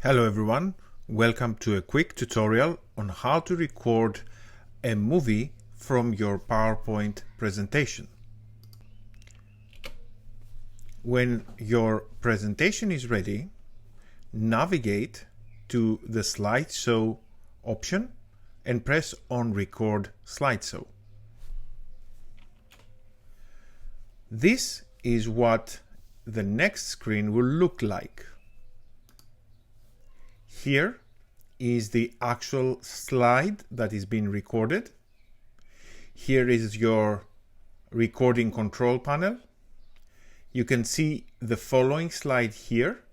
Hello everyone, welcome to a quick tutorial on how to record a movie from your PowerPoint presentation. When your presentation is ready, navigate to the slideshow option and press on Record Slideshow. This is what the next screen will look like. Here is the actual slide that is being recorded. Here is your recording control panel. You can see the following slide here.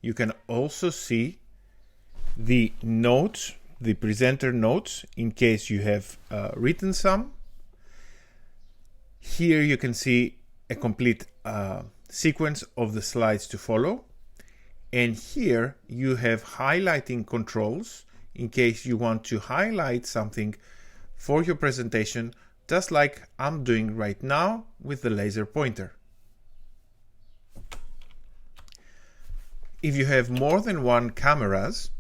You can also see the notes, the presenter notes, in case you have written some. Here you can see a complete sequence of the slides to follow. And here you have highlighting controls in case you want to highlight something for your presentation, just like I'm doing right now with the laser pointer. If you have more than one cameras,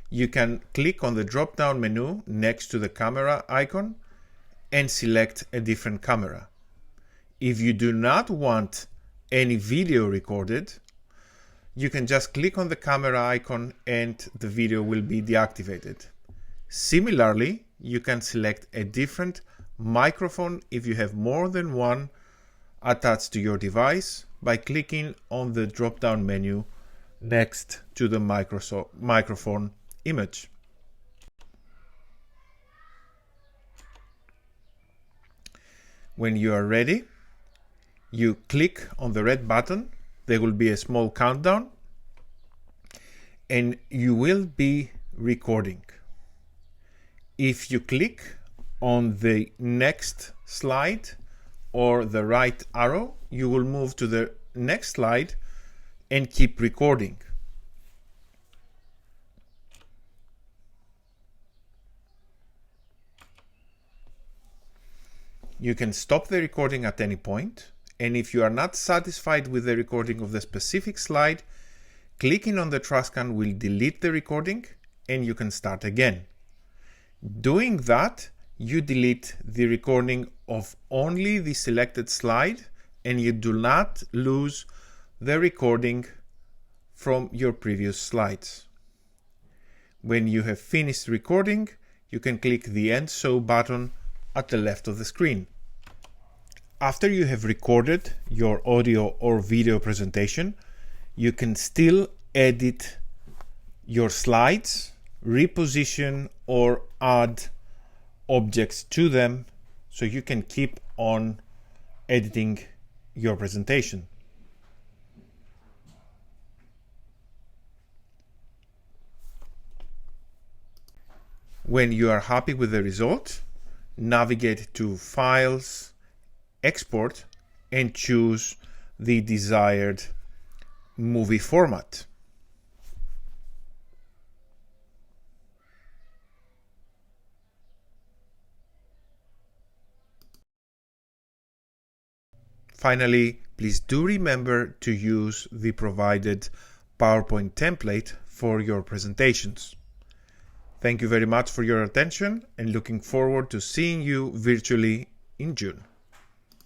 you can click on the drop-down menu next to the camera icon and select a different camera. If you do not want any video recorded, you can just click on the camera icon and the video will be deactivated. Similarly, you can select a different microphone if you have more than one attached to your device by clicking on the drop-down menu next to the microphone image. When you are ready, you click on the red button. There will be a small countdown and you will be recording. If you click on the next slide or the right arrow, you will move to the next slide and keep recording. You can stop the recording at any point. And if you are not satisfied with the recording of the specific slide, clicking on the trash can will delete the recording and you can start again. Doing that, you delete the recording of only the selected slide and you do not lose the recording from your previous slides. When you have finished recording, you can click the End Show button at the left of the screen. After you have recorded your audio or video presentation, you can still edit your slides, reposition or add objects to them, so you can keep on editing your presentation. When you are happy with the result, navigate to Files, Export, and choose the desired movie format. Finally, please do remember to use the provided PowerPoint template for your presentations. Thank you very much for your attention and looking forward to seeing you virtually in June.